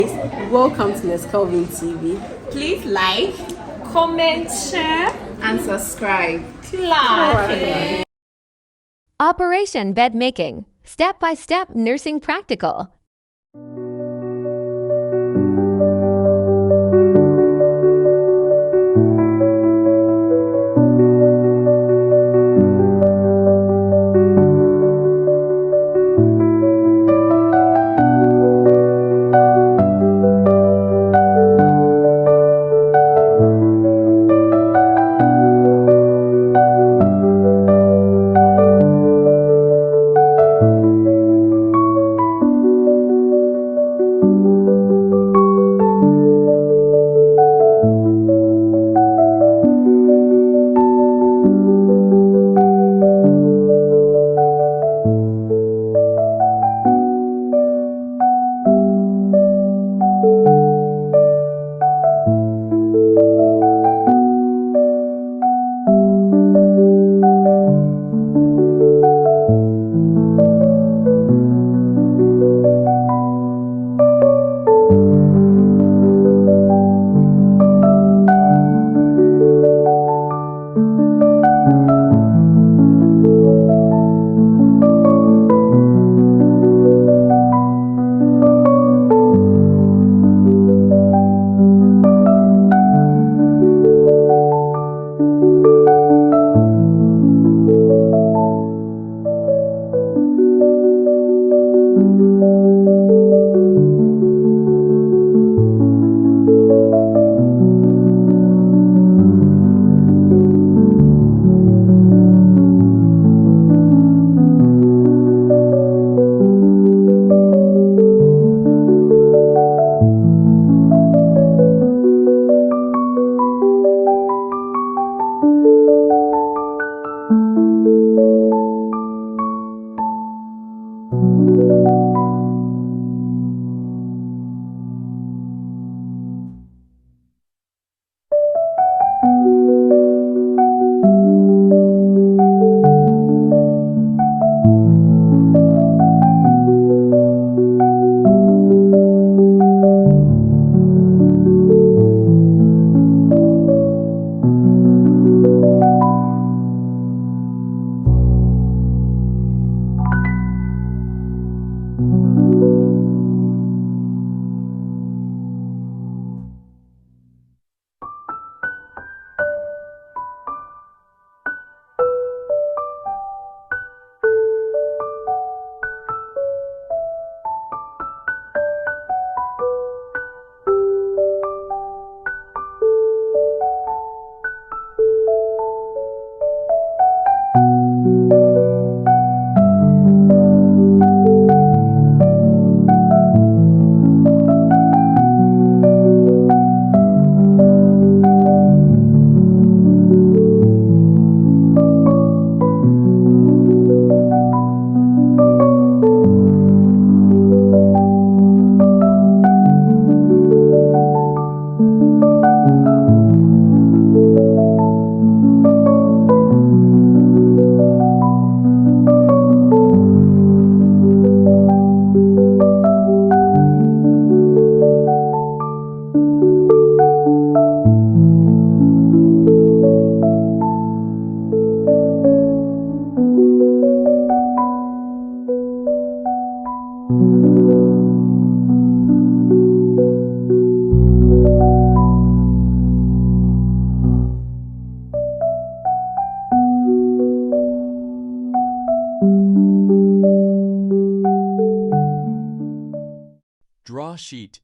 Welcome to Miss Kelvin TV. Please like, comment, share, and subscribe. Operation Bed Making. Step-by-step nursing practical. Draw sheet.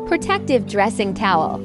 Protective dressing towel.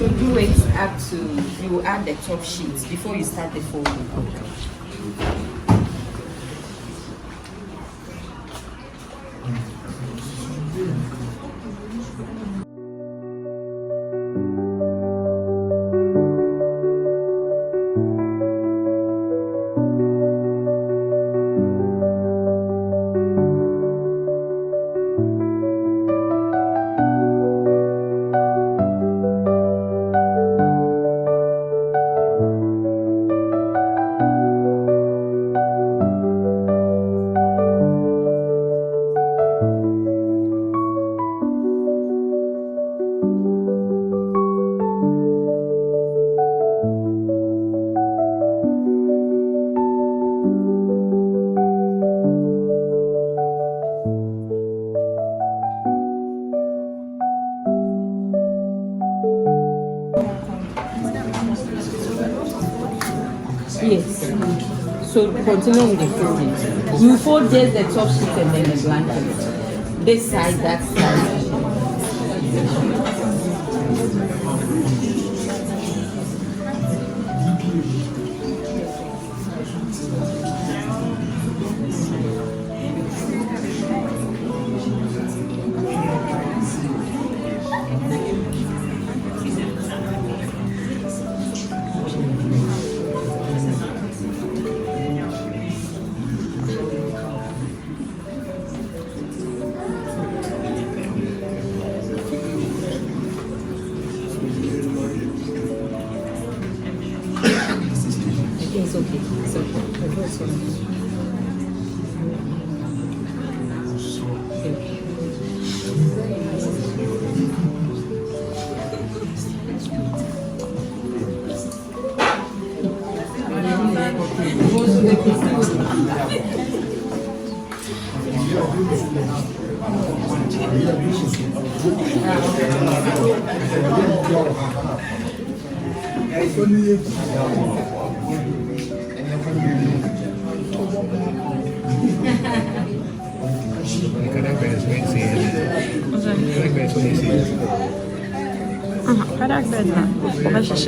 So do it up to, you will add the top sheets before you start the folding. Yes. So continue with the folding. You fold just the top sheet and then the blanket. This side, that side. It's okay. It's okay. Karak bezme. Başış.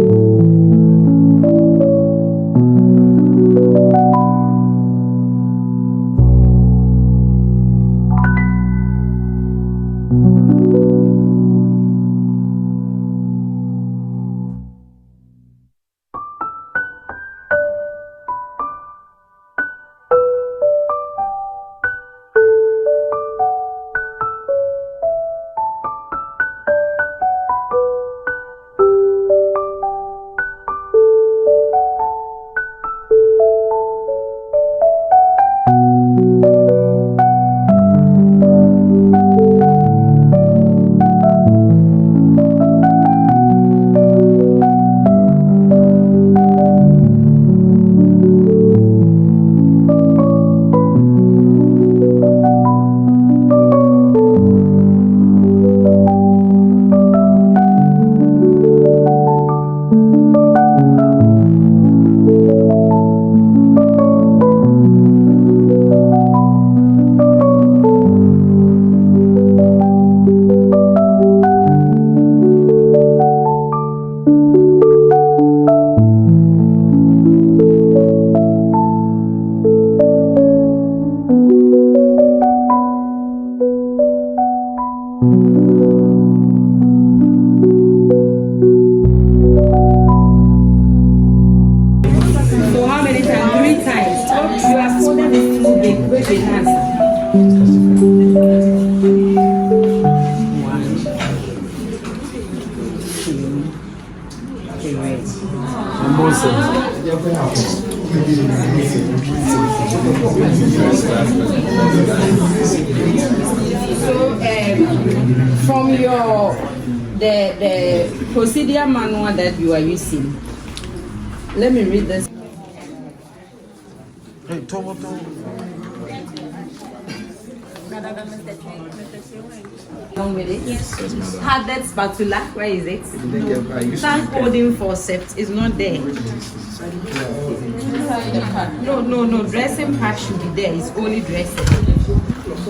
From your the procedure manual that you are using, let me read this. With it. Yes. Hardened spatula, where is it? Tank holding forceps is not there. No. Dressing pad should be there. It's only dressing.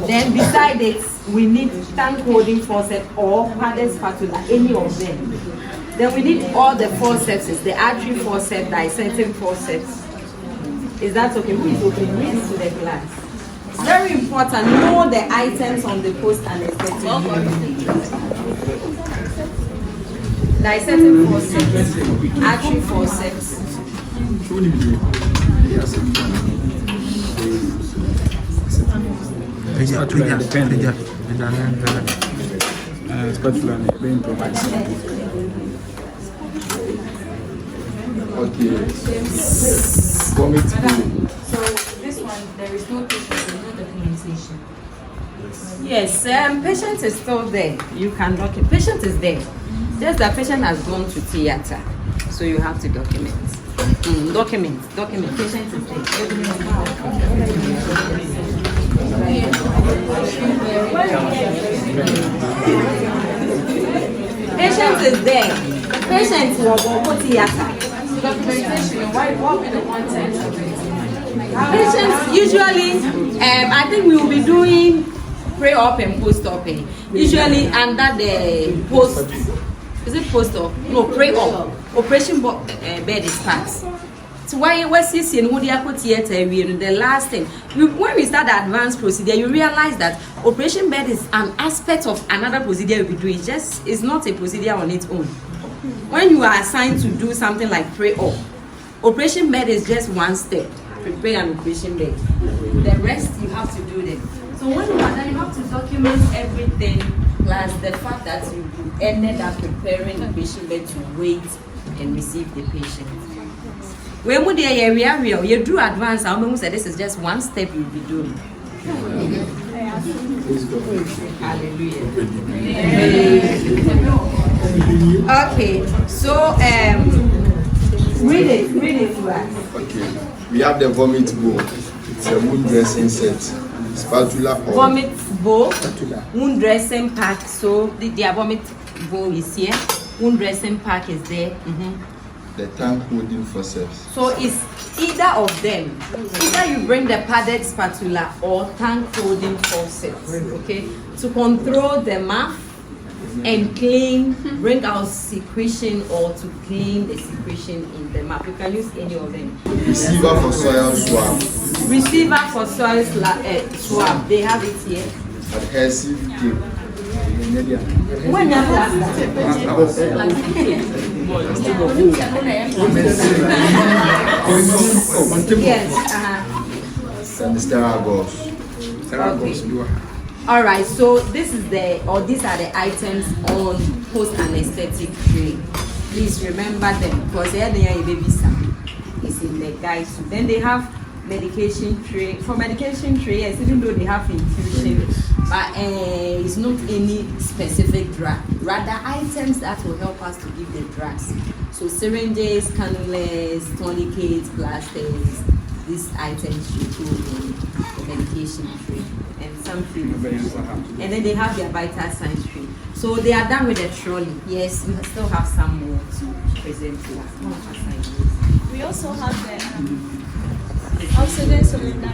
Then beside it, we need tank holding forceps or padded spatula, any of them. Then we need all the forceps, the artery forceps, dissecting forceps. Is that okay? Please open this to the class. It's very important. Know the items on the post-anesthetic. Dissecting forceps, artery forceps. Okay. Vomit. So this one, there is no patient, no documentation. Yes, patient is still there. You can document. Patient is there. Just that patient has gone to theater, so you have to document. Document. Patient is there. Patient is there. Patient will go to theater. Documentation. What will be the content of it? Patients usually, I think we will be doing pre-op and post-op. Usually under the post, is it post-op? No, pre-op. Operation bed is passed. So why we see in theater, the last thing, when we start the advanced procedure, you realize that operation bed is an aspect of another procedure you'll be doing. It's not a procedure on its own. When you are assigned to do something like pre-op, operation bed is just one step. Prepare an operation bed. The rest you have to do them. So when you are done, you have to document everything, plus the fact that you ended up preparing the patient bed to wait and receive the patient. When we you do advance, I almost said this is just one step you'll be doing. Hallelujah. Okay, so read it to us. Okay, we have the vomit bowl. It's a wound dressing set. Spatula or vomit bowl, wound dressing pack. So their vomit bowl is here. Wound dressing pack is there. the tank holding forceps. So it's either of them. Either you bring the padded spatula or tank holding forceps, okay, to control the mouth and clean, bring out secretion or to clean the secretion in the mouth. You can use any of them. Receiver for soil swab. Receiver for soil swab. They have it here. Adhesive tape. When you have yes. And the sterile gauze. Okay. All right, so these are the items on post-anesthetic tray. Please remember them because it's in the guide. Then they have medication tray. For medication tray, yes, even though they have infusion, but it's not any specific drug. Rather, items that will help us to give the drugs. So syringes, cannulas, tourniquets, plasters. These items should go in the medication tray. And some food. And then they have their vital signs tray. So they are done with the trolley. Yes, we still have some more to present to us. We also have the oxygen cylinder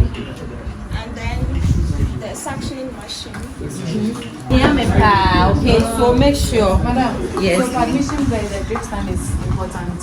and then the suctioning machine. Yeah, okay, so make sure. Yes. So admission by the drip stand is important.